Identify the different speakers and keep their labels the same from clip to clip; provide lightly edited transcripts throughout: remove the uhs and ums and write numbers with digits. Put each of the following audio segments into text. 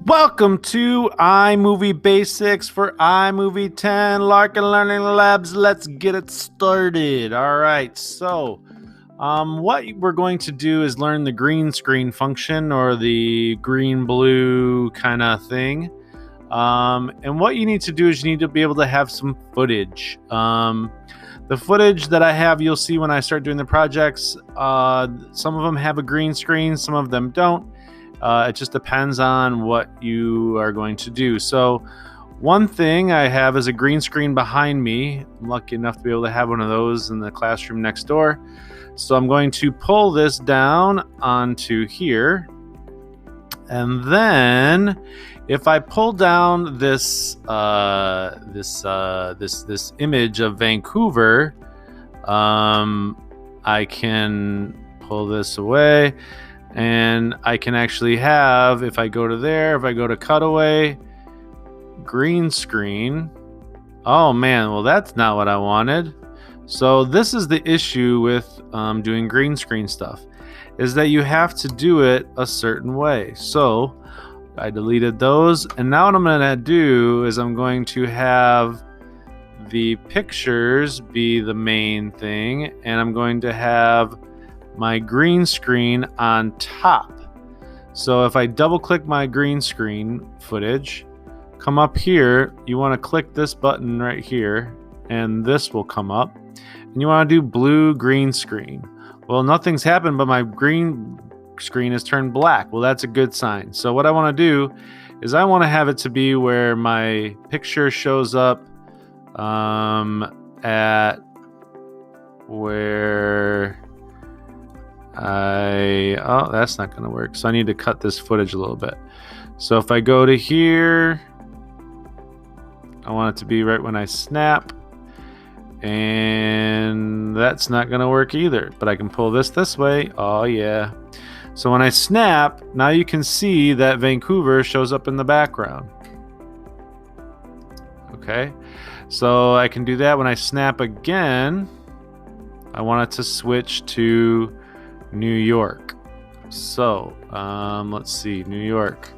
Speaker 1: Welcome to iMovie Basics for iMovie10 Larkin Learning Labs. Let's get it started. All right, so what we're going to do is learn the green screen function, or the green-blue kind of thing. And what you need to do is you need to be able to have some footage. The footage that I have, you'll see when I start doing the projects. Some of them have a green screen, some of them don't. It just depends on what you are going to do. So one thing I have is a green screen behind me. I'm lucky enough to be able to have one of those in the classroom next door. So I'm going to pull this down onto here. And then if I pull down this this image of Vancouver, I can pull this away. And I can actually have, if I go to there, if I go to cutaway, green screen. Oh man, well that's not what I wanted. So this is the issue with doing green screen stuff, is that you have to do it a certain way. So I deleted those, and now what I'm going to do is I'm going to have the pictures be the main thing, and I'm going to have my green screen on top. So if I double click my green screen footage, come up here, you want to click this button right here, and this will come up, and you want to do blue green screen. Well, nothing's happened, but my green screen is turned black. Well, that's a good sign. So what I want to do is I want to have it to be where my picture shows up at where oh, that's not going to work. So I need to cut this footage a little bit. So if I go to here, I want it to be right when I snap, and that's not going to work either, but I can pull this way. Oh yeah. So when I snap, now you can see that Vancouver shows up in the background. Okay. So I can do that. When I snap again, I want it to switch to New York. So let's see, New York.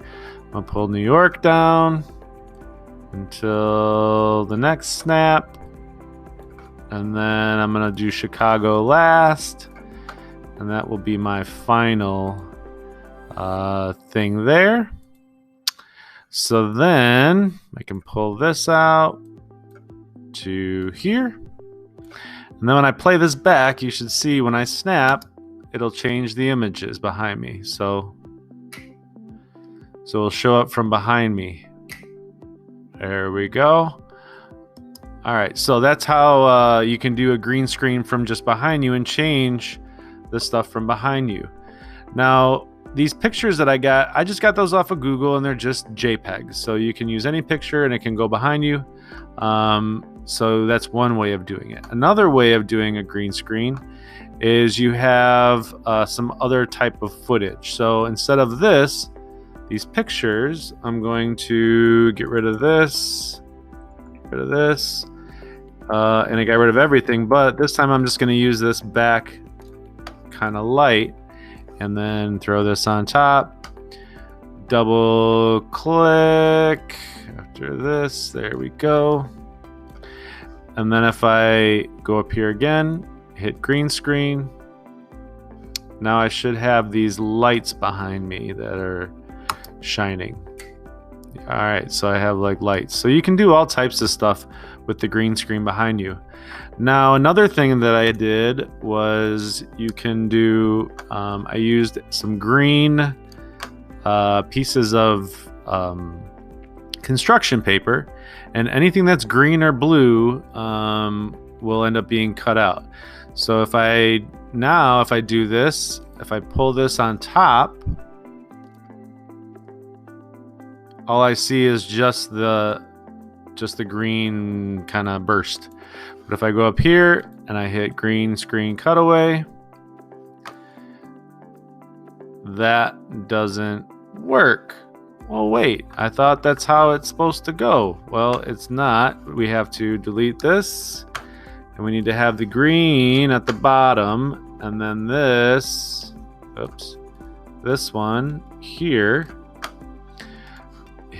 Speaker 1: I'll pull New York down until the next snap, and then I'm gonna do Chicago last, and that will be my final thing there. So then I can pull this out to here, and then when I play this back, you should see when I snap, it'll change the images behind me. So it'll show up from behind me. There we go. All right, so that's how you can do a green screen from just behind you and change the stuff from behind you. Now, these pictures that I just got those off of Google, and they're just JPEGs. So you can use any picture and it can go behind you. So that's one way of doing it. Another way of doing a green screen is you have some other type of footage. So instead of these pictures, I'm going to get rid of this, and I got rid of everything, but this time I'm just going to use this back kind of light, and then throw this on top, double click after this, there we go. And then if I go up here again, hit green screen, now I should have these lights behind me that are shining. All right, so I have like lights. So you can do all types of stuff with the green screen behind you. Now, another thing that I did was you can do, I used some green pieces of construction paper, and anything that's green or blue will end up being cut out. So if I do this, if I pull this on top, all I see is just the green kind of burst. But if I go up here and I hit green screen cutaway, that doesn't work. Well, wait, I thought that's how it's supposed to go. Well, it's not. We have to delete this, and we need to have the green at the bottom, and then this one here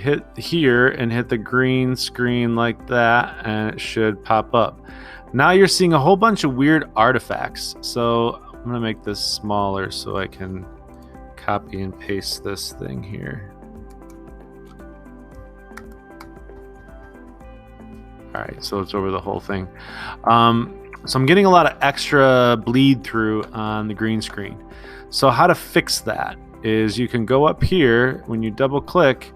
Speaker 1: hit here and hit the green screen like that, and it should pop up. Now you're seeing a whole bunch of weird artifacts. So I'm gonna make this smaller so I can copy and paste this thing here. All right, so it's over the whole thing. So I'm getting a lot of extra bleed through on the green screen. So how to fix that is you can go up here. When you double click,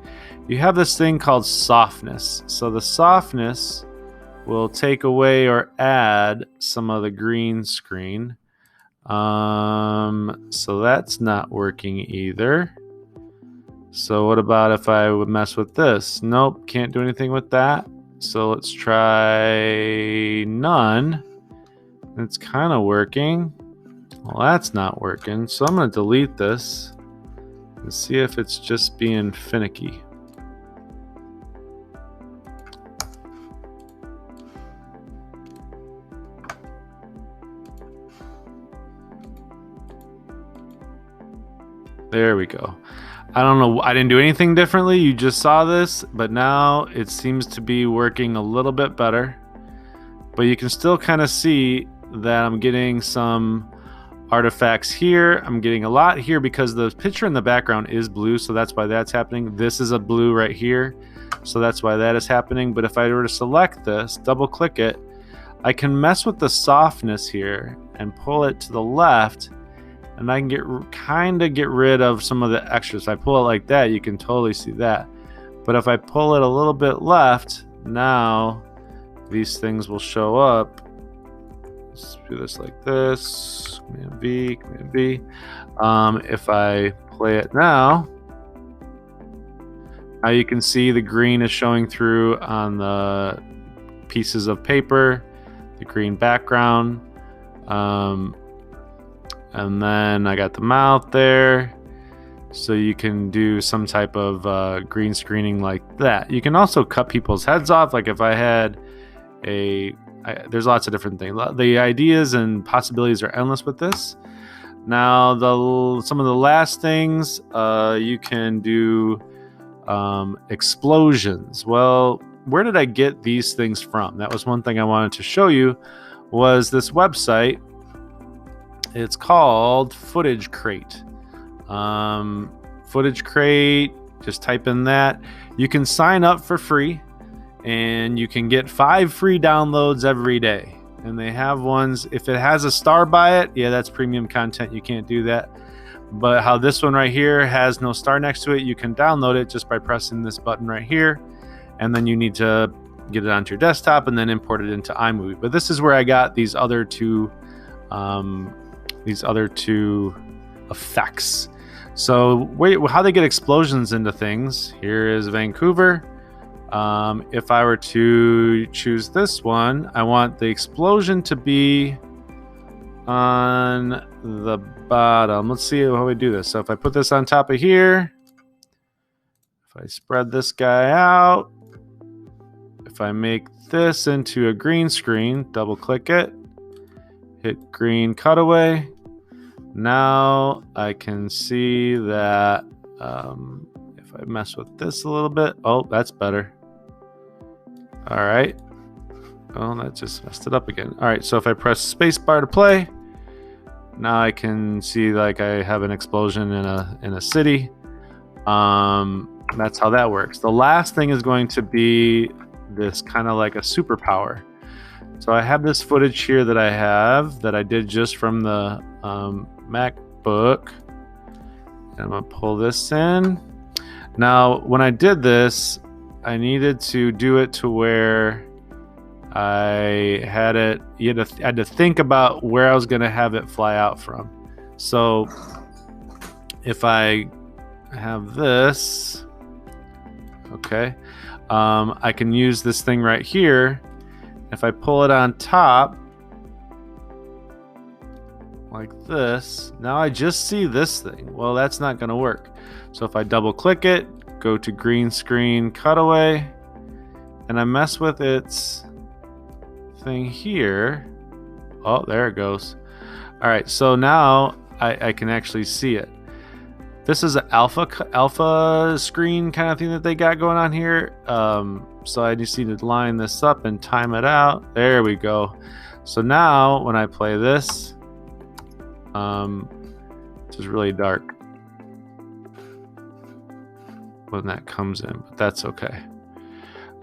Speaker 1: you have this thing called softness. So the softness will take away or add some of the green screen. So that's not working either. So what about if I would mess with this? Nope, can't do anything with that. So let's try none. It's kind of working. Well, that's not working. So I'm going to delete this and see if it's just being finicky. There we go. I don't know. I didn't do anything differently. You just saw this, but now it seems to be working a little bit better. But you can still kind of see that I'm getting some artifacts here. I'm getting a lot here because the picture in the background is blue, so that's why that's happening. This is a blue right here, so that's why that is happening. But if I were to select this, double click it, I can mess with the softness here and pull it to the left, and I can kind of get rid of some of the extras. If I pull it like that, you can totally see that. But if I pull it a little bit left, now these things will show up. Let's do this like this. Command V, Command V. If I play it now you can see the green is showing through on the pieces of paper, the green background. And then I got the mouth there. So you can do some type of green screening like that. You can also cut people's heads off. Like if I had there's lots of different things. The ideas and possibilities are endless with this. Now, some of the last things, you can do explosions. Well, where did I get these things from? That was one thing I wanted to show you, was this website. It's called Footage Crate. Footage Crate, just type in that. You can sign up for free, and you can get 5 free downloads every day. And they have ones, if it has a star by it, yeah, that's premium content. You can't do that. But how this one right here has no star next to it, you can download it just by pressing this button right here. And then you need to get it onto your desktop and then import it into iMovie. But this is where I got these other two effects. So how they get explosions into things. Here is Vancouver. If I were to choose this one, I want the explosion to be on the bottom. Let's see how we do this. So if I put this on top of here, if I spread this guy out, if I make this into a green screen, double click it, hit green cutaway. Now I can see that if I mess with this a little bit, oh, that's better. All right. Oh, that just messed it up again. All right, so if I press spacebar to play, now I can see like I have an explosion in a city. That's how that works. The last thing is going to be this kind of like a superpower. So I have this footage here that I did just from the MacBook. And I'm gonna pull this in. Now, when I did this, I needed to do it to where I had it. I had to think about where I was gonna have it fly out from. So if I have this, okay, I can use this thing right here. If I pull it on top like this, now I just see this thing. Well, that's not going to work. So if I double click it, go to green screen cutaway, and I mess with its thing here. Oh, there it goes. All right, so now I can actually see it. This is an alpha screen kind of thing that they got going on here. So I just need to line this up and time it out. There we go. So now when I play this, this is really dark when that comes in, but that's okay.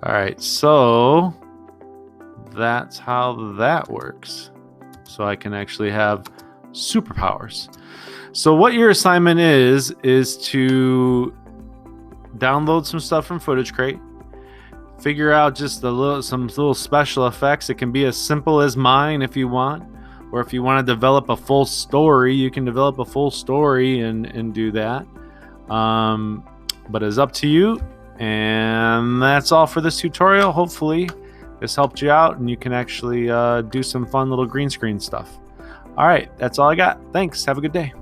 Speaker 1: All right, so that's how that works. So I can actually have superpowers. So what your assignment is to download some stuff from Footage Crate, figure out just some little special effects. It can be as simple as mine if you want, or if you want to develop a full story, you can develop a full story and do that. But it's up to you. And that's all for this tutorial. Hopefully this helped you out and you can actually do some fun little green screen stuff. All right, that's all I got. Thanks. Have a good day.